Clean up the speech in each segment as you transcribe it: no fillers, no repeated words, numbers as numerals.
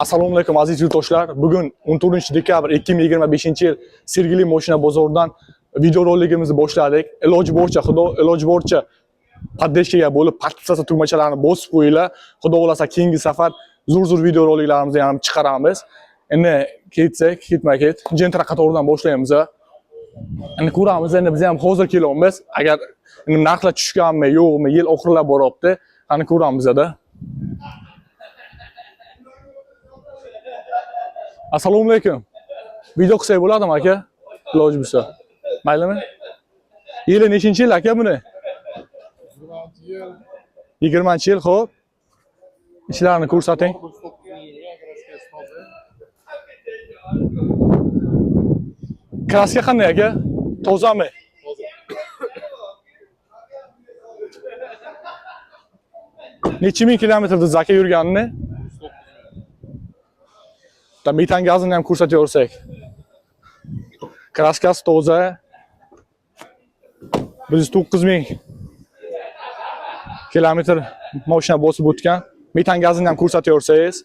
Assalomu alaykum aziz yurtdoshlar. Bugun 14-dekabr 2025-yil Sergeli mashina bozoridan video roligimizni boshladik. Iloji boricha podдержкаga bo'lib, podpisаться tugmachalarini bosib qo'yinglar. Xudo xolasa keyingi safar zo'r video roliklarimizni ham chiqaramiz. Endi ketma-ket Gentra qatoridan boshlaymiz. Endi ko'ramiz, endi biz ham hozir kelyapmiz. Agar narxlar tushganmi, yo'qmi, yil oxirlab boryapti. Qani ko'ramiz-da. Assalomu alaykum. Video qilsak bo'ladimi aka? Iloji bo'lsa. Maylimi? Yili nechinchi yil aka buni? 20-yil, xo'p. Ishlarni ko'rsating. Kraska qanday aka? Tozami? Necha ming kilometrda zaka yurganini? Metan gazini ham ko'rsataversak. Kraskasi toza. 9,000 kilometr mashina bosib o'tgan. Metan gazini ham ko'rsataversangiz.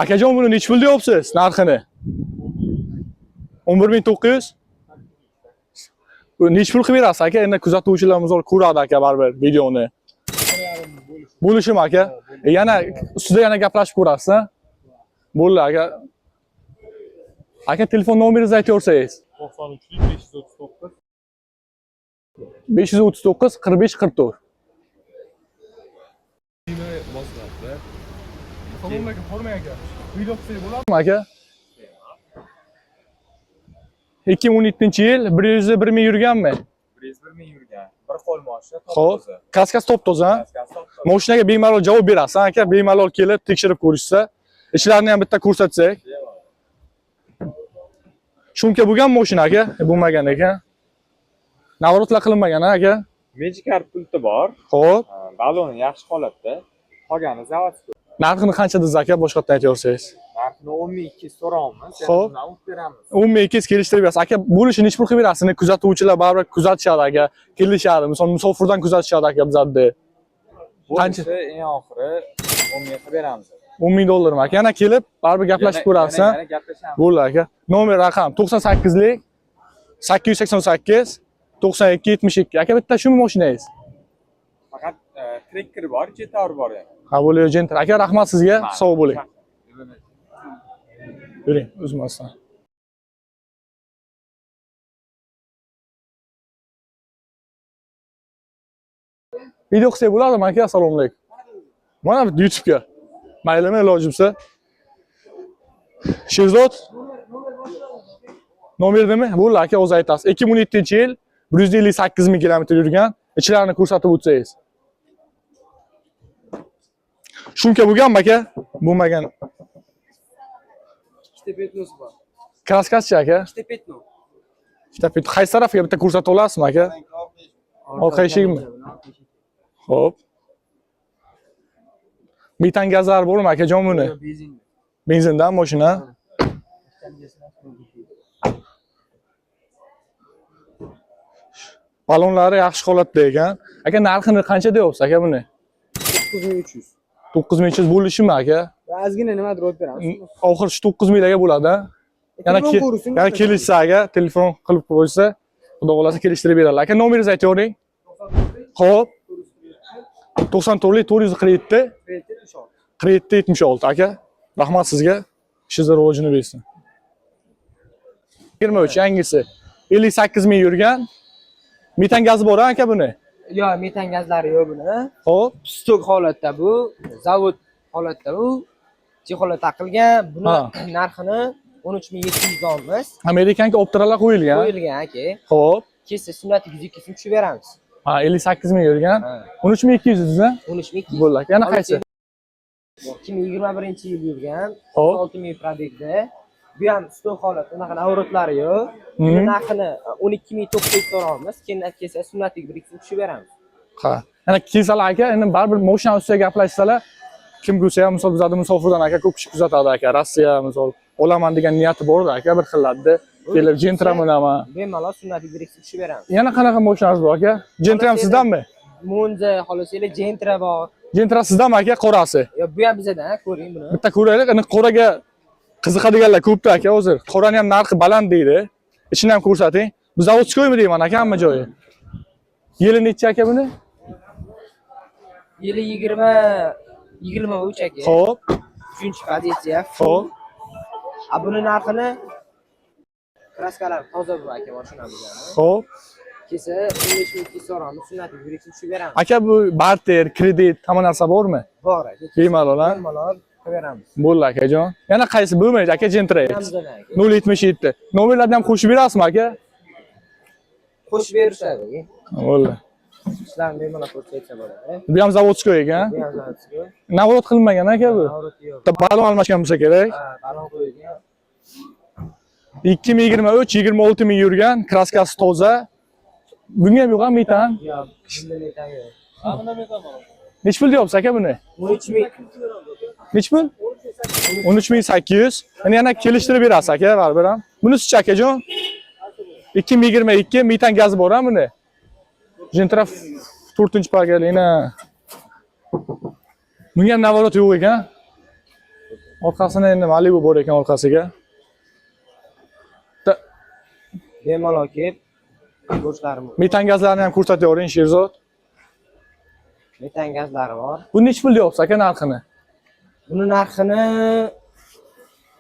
Akajon buni necha pul deyapsiz narxini? 11,900. Necha pul qilib berasiz aka? Endi kuzatuvchilarimiz ko'radi aka baribir videoni. Bo'lishim aka. Yana ustida yana gaplashib ko'rasiz. Bo'ldi aka. Aka telefon nomeringizni aytaversangiz. 93 539 45 44. Assalomu alaykum, Xormay aka. Video qilsak bo'ladimi aka? 2017-yil 101 ming yurganmi? 101 ming yurgan. Bir qo'l mashina top toza. Kaskasi top toza. Mashinaga bemalol javob berasiz aka, bemalol kelib tekshirib ko'rishsa. Ishlarini ham bitta ko'rsatsak. Shumka bo'lgan mashina aka, bo'lmagan ekan. Navrotlar qilinmagan aka. Magikarp pulti bor. Xo'p. Baloni yaxshi holatda. Qolgani zavodskiy. Narxini qancha dediz aka, boshqatdan aytaversangiz? Narxini 10,200 so'raymiz. Xo'p. Undan beramiz. 10,200 kelishtirib berasiz. Aka, bo'lishi necha pul qilib berasiz? Kuzatuvchilar baribir kuzatishadi aka. Kelishadi. Misol musofirdan kuzatishadi aka bizlarda. Qancha? Eng oxiri 10 ming qilib beramiz. 10 ming dollarmi aka? Yana kelib baribir gaplashib ko'rasiz. Yana gaplashamiz. Bo'ldi aka. Nomer raqam 98lik 888 92 72. Aka bitta shumi mashinangiz? Faqat trekker bor, Jetour bor yana. Ha, bo'ladi Gentra. Aka, rahmat sizga. Sog' bo'ling. Yuring, uzmasdan. Video qilsak bo'ladimi aka? Assalomu alaykum. Mana bu YouTube'ga. Maylimi iloji bo'lsa. Sherzod nomerdimi? Bo'ldi aka, o'zi aytasiz. 2017-yil 158 ming kilometr yurgan. Ichlarini ko'rsatib o'tsangiz. Shumka bo'lganmi aka? Bo'lmagan. Ikkita petnosi bor. Kraskasi aka? Ikkita petno. Ikkita petno. Qaysi tarafga bitta ko'rsatib olasizmi aka? Orqa eshigimi? Xo'p. Metan gazlari bormi akajon buni? Benzin. Benzindan mashina. Balonlari yaxshi holatda ekan. Aka, narxini qancha deyapsiz aka buni? 9300. 9300 bo'lishimi aka? Ozgina nima deb beramiz? Oxir shu 9000 ga bo'ladi. Yana kelishsa aka, telefon qilib qo'ysa, xudo xolasa kelishtirib beradilar. Aka, nomeringizni aytavering. Xo'p. 94 447 76 aka. Rahmat sizga. Ishingiz rivojini bersin. 23 yangisi. 58 ming yurgan. Metan gazi bor aka buni? Yo'q, metan gazlari yo'q buni. Xo'p. Stok holatda bu, zavod holatda bu. Chexola taqilgan. Buni narxini 13700 olamiz. Amerikanga optiralar qo'yilgan. Qo'yilgan aka. Xo'p. Kessa sunnati 102 so'm tushib beramiz. Ha, 58 ming yurgan. 13200 mi? 13200. Bo'ldi. Yana qaysi? 2021-yil yurgan. Xo'p. 6000 probegda. Bu ham stok holat, unaqa avrotlari yo'q. Buni narxini 12900 so'raymiz. Keyin kessa sunnati 1 so'm tushib beramiz. Ha. Yana kelsalar aka, endi baribir mashina ustiga gaplashsalar, kim bo'lsa ham misol bizlarda musofirdan aka ko'p kishi kuzatadi aka. Rossiya misol olaman degan niyati bor aka bir xillarda. Kelib Gentra bo'laman. Bemalol sunnatiy direksiya tushib beramiz. Yana qanaqa mashinangiz bor aka? Gentra ham sizdanmi? Monza, xohlasanglar Gentra bor. Gentra sizdami aka, qorasi? Yo, bu ham bizadan, ko'ring buni. Bitta ko'raylik, ana qoraga qiziqadiganlar ko'pda aka hozir. Qorani ham narxi baland deydi. Ichini ham ko'rsating. Bu zavodskoymi deyman aka, hamma joyi. Yili necha aka buni? Yili 23 aka. Xo'p, 3-pozitsiya. xo'p. Buni narxini kraskalar toza bu aka mashinamizdan. Xo'p. Kelsa 15 ming so'ramiz, sunnatli biriksini tushib beramiz. Aka bu barter, kredit, hamma narsa bormi? Bor aka. Bemalol, ha? Bemalol qilib beramiz. Bo'ldi akajon. Yana qaysi bo'lmaydi aka Gentra? Hamzadan aka. 077. Nomerlarni ham qo'shib berasizmi aka? Qo'shib berishadi. Bo'ldi. Sizlarni bemalol ko'rsatsa bo'ladi. Bu ham zavodskoy ekan. Bu ham zavodskoy. Navrot qilinmagan aka bu. Navroti yo'q. Bitta balon almashgan bo'lsa kerak. Ha, balon qo'yilgan. 2023-26 ming yurgan, kraskasi toza. Bunga ham yo'q ham metan. Yo'q, shunday metan yo'q. Nech pul deyapsiz aka buni? 13 ming. Nech pul? 13800. Yana kelishtirib berasiz aka, baribir ham. Bunisi akajon? 2022 metan gazi bor ham buni. Gentra 4-pagalina. Bunga ham navorot yo'q ekan. Orqasida endi Malibu bor ekan orqasiga. Bemalol kelib go'shtlarim. Metan gazlarini ham ko'rsatib yuboring, Sherzod. Metan gazlari bor. Bu nech pul deyapsiz aka narxini? Buni narxini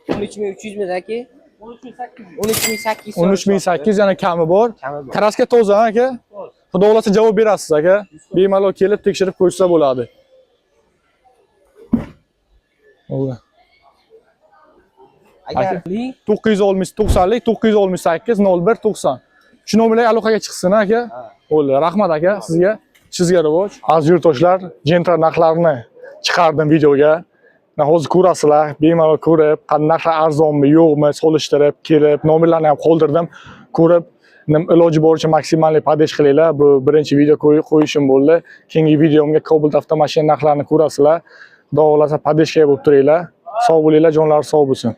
13300 mi aka? 13800. 13800 yana kami bor. Kami bor. Kraska toza aka. Xudo xolasa javob berasiz aka. Bemalol kelib tekshirib qo'ysa bo'ladi. Bo'ldi. Agar 960 968 01 90. Shu nomerlarga aloqaga chiqsin aka. Bo'ldi. Rahmat aka sizga. Sizga rivoj. Aziz yurtdoshlar, Gentra narxlarini chiqardim videoga. Hozir ko'rasizlar, bemalol ko'rib, narxlar arzonmi, yo'qmi, solishtirib, kelib, nomerlarni ham qoldirdim. Ko'rib, iloji boricha maksimalniy padesh qilinglar. Bu birinchi video qo'yishim bo'ldi. Keyingi videomga Cobalt avtomashina narxlarini ko'rasizlar. Xudo xolasa padeshga bo'lib turinglar. Sog' bo'linglar, jonlar sog' bo'lsin.